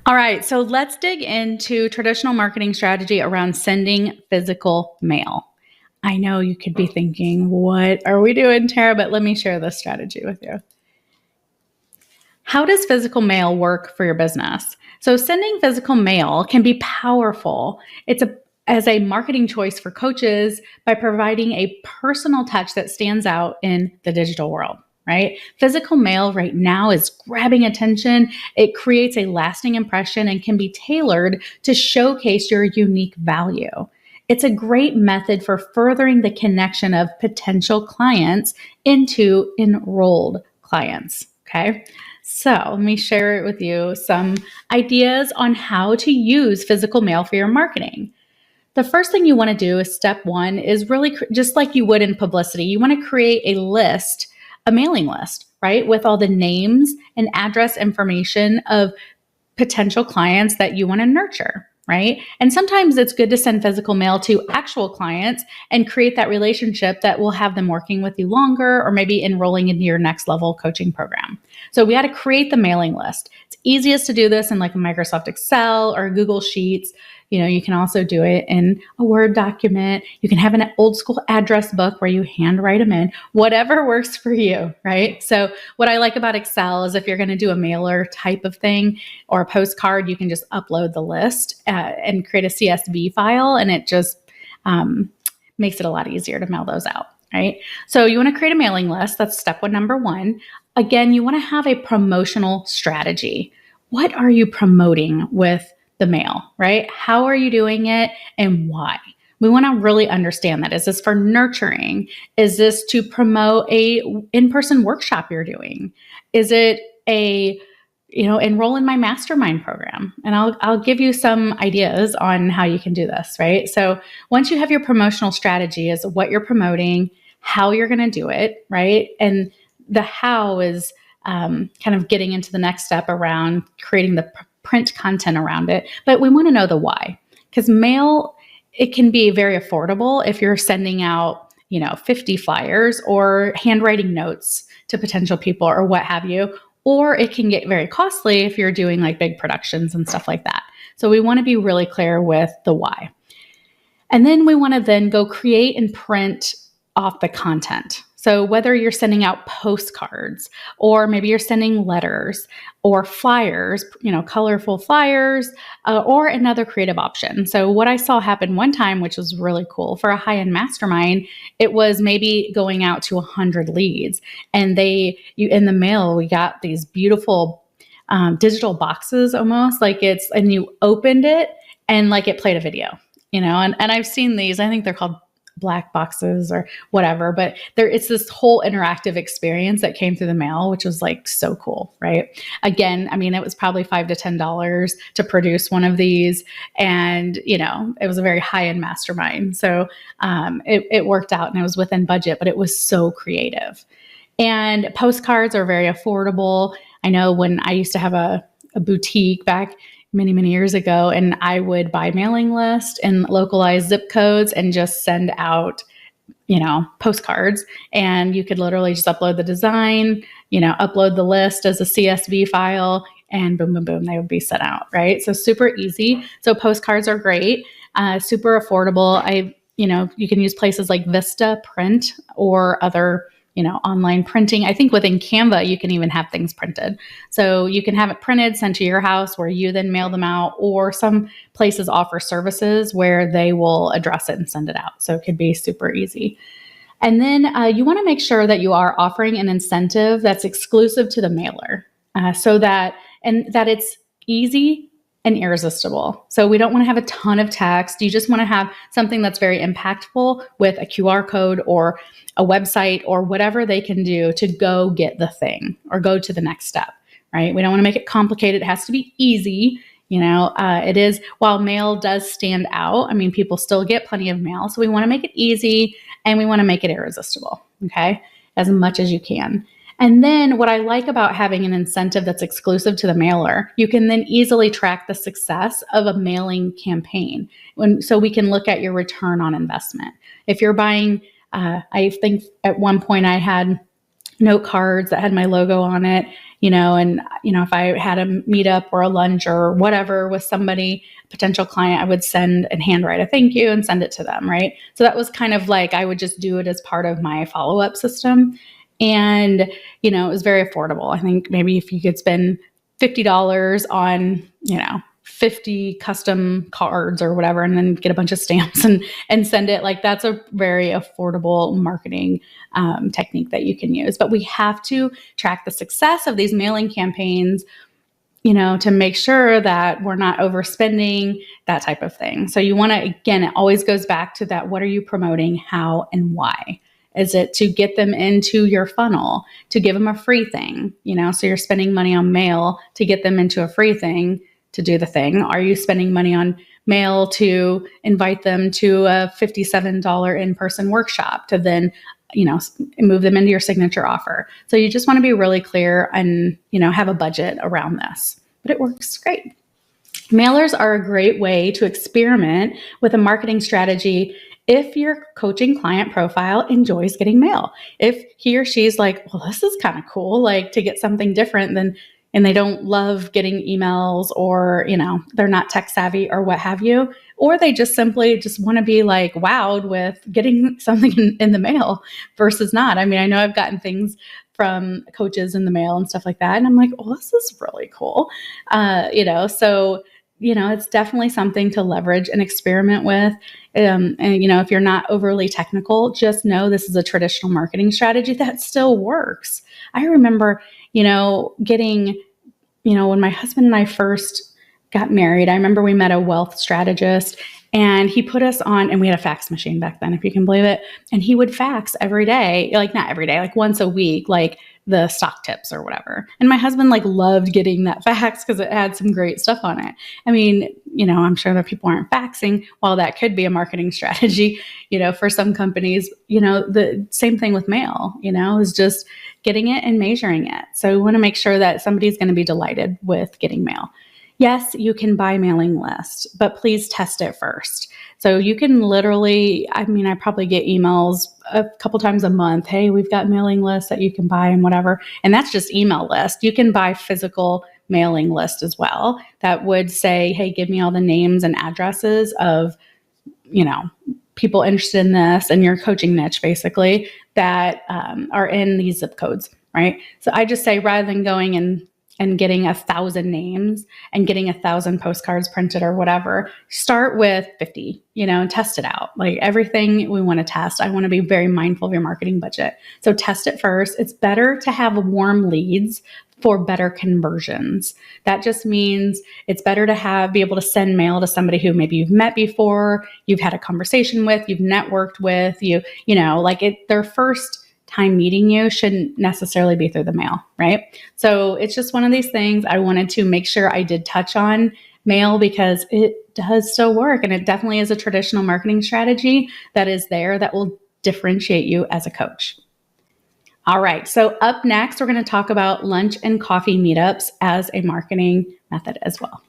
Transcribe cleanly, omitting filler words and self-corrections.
All right, so let's dig into traditional marketing strategy around sending physical mail. I know you could be thinking, what are we doing, Tara? But let me share this strategy with you. How does physical mail work for your business? So, sending physical mail can be powerful. As a marketing choice for coaches by providing a personal touch that stands out in the digital world, right? Physical mail right now is grabbing attention. It creates a lasting impression and can be tailored to showcase your unique value. It's a great method for furthering the connection of potential clients into enrolled clients, okay? So, let me share with you some ideas on how to use physical mail for your marketing. The first thing you want to do is step one is really just like you would in publicity. You want to create a list, a mailing list, right? With all the names and address information of potential clients that you want to nurture, right? And sometimes it's good to send physical mail to actual clients and create that relationship that will have them working with you longer or maybe enrolling into your next level coaching program. So we got to create the mailing list. It's easiest to do this in like a Microsoft Excel or Google Sheets. You can also do it in a Word document. You can have an old school address book where you handwrite them in, whatever works for you, right? So what I like about Excel is if you're going to do a mailer type of thing or a postcard, you can just upload the list and create a CSV file, and it just makes it a lot easier to mail those out, right? So you want to create a mailing list. That's step number one. Again, you want to have a promotional strategy. What are you promoting with the mail, right? How are you doing it and why? We want to really understand that. Is this for nurturing? Is this to promote a in-person workshop you're doing? Is it enroll in my mastermind program? And I'll give you some ideas on how you can do this, right? So once you have your promotional strategy is what you're promoting, how you're going to do it, right? And the how is kind of getting into the next step around creating the print content around it. But we want to know the why, because mail, it can be very affordable if you're sending out 50 flyers or handwriting notes to potential people or what have you, or it can get very costly if you're doing like big productions and stuff like that. So we want to be really clear with the why. And then we want to then go create and print off the content. So whether you're sending out postcards or maybe you're sending letters or flyers, colorful flyers, or another creative option. So what I saw happen one time, which was really cool for a high-end mastermind, it was maybe going out to 100 leads, and in the mail, we got these beautiful digital boxes almost and you opened it and like it played a video, and I've seen these, I think they're called black boxes or whatever, but it's this whole interactive experience that came through the mail, which was like so cool, right? Again, it was probably $5 to $10 to produce one of these, and it was a very high-end mastermind, so it worked out and it was within budget, but it was so creative. And postcards are very affordable. I know when I used to have a boutique back many, many years ago, and I would buy mailing list and localized zip codes and just send out, postcards, and you could literally just upload the design, upload the list as a CSV file, and boom, boom, boom, they would be sent out, right? So super easy. So postcards are great, super affordable. You can use places like Vista Print or other online printing. I think within Canva, you can even have things printed. So you can have it printed, sent to your house where you then mail them out, or some places offer services where they will address it and send it out. So it could be super easy. And then you want to make sure that you are offering an incentive that's exclusive to the mailer so that it's easy and irresistible. So we don't want to have a ton of text. You just want to have something that's very impactful with a QR code or a website or whatever they can do to go get the thing or go to the next step, right? We don't want to make it complicated. It has to be easy. It is, while mail does stand out, people still get plenty of mail. So we want to make it easy and we want to make it irresistible, okay? As much as you can. And then what I like about having an incentive that's exclusive to the mailer, you can then easily track the success of a mailing campaign. So we can look at your return on investment. If you're buying, I think at one point I had note cards that had my logo on it, and, if I had a meetup or a lunch or whatever with somebody, potential client, I would send and handwrite a thank you and send it to them, right? So that was kind of like, I would just do it as part of my follow-up system. And, it was very affordable. I think maybe if you could spend $50 on, 50 custom cards or whatever, and then get a bunch of stamps and send it, like, that's a very affordable marketing technique that you can use. But we have to track the success of these mailing campaigns, to make sure that we're not overspending, that type of thing. So you want to, again, it always goes back to that. What are you promoting? How and why? Is it to get them into your funnel, to give them a free thing? So you're spending money on mail to get them into a free thing to do the thing. Are you spending money on mail to invite them to a $57 in-person workshop to then, move them into your signature offer? So you just want to be really clear and, have a budget around this, but it works great. Mailers are a great way to experiment with a marketing strategy if your coaching client profile enjoys getting mail. If he or she's like, well, this is kind of cool, like to get something different than, and they don't love getting emails, or, they're not tech savvy or what have you, or they just simply just want to be like wowed with getting something in the mail versus not. I mean, I know I've gotten things from coaches in the mail and stuff like that, and I'm like, oh, this is really cool. So, it's definitely something to leverage and experiment with. And, if you're not overly technical, just know this is a traditional marketing strategy that still works. I remember, getting, when my husband and I first got married, I remember we met a wealth strategist, and he put us on, and we had a fax machine back then, if you can believe it. And he would fax every day, like not every day, like once a week, like the stock tips or whatever. And my husband loved getting that fax because it had some great stuff on it. I mean, I'm sure that people aren't faxing. While that could be a marketing strategy, for some companies, the same thing with mail, is just getting it and measuring it. So we want to make sure that somebody's going to be delighted with getting mail. Yes, you can buy mailing lists, but please test it first. So you can literally, I probably get emails a couple times a month. Hey, we've got mailing lists that you can buy and whatever. And that's just email list. You can buy physical mailing list as well that would say, hey, give me all the names and addresses of, people interested in this and your coaching niche, basically, that are in these zip codes, right? So I just say, rather than going and getting 1,000 names and getting 1,000 postcards printed or whatever, start with 50, and test it out. Like everything we want to test, I want to be very mindful of your marketing budget. So test it first. It's better to have warm leads for better conversions. That just means it's better to be able to send mail to somebody who maybe you've met before, you've had a conversation with, you've networked with, their first time meeting you shouldn't necessarily be through the mail, right? So it's just one of these things I wanted to make sure I did touch on mail because it does still work. And it definitely is a traditional marketing strategy that is there that will differentiate you as a coach. All right. So up next, we're going to talk about lunch and coffee meetups as a marketing method as well.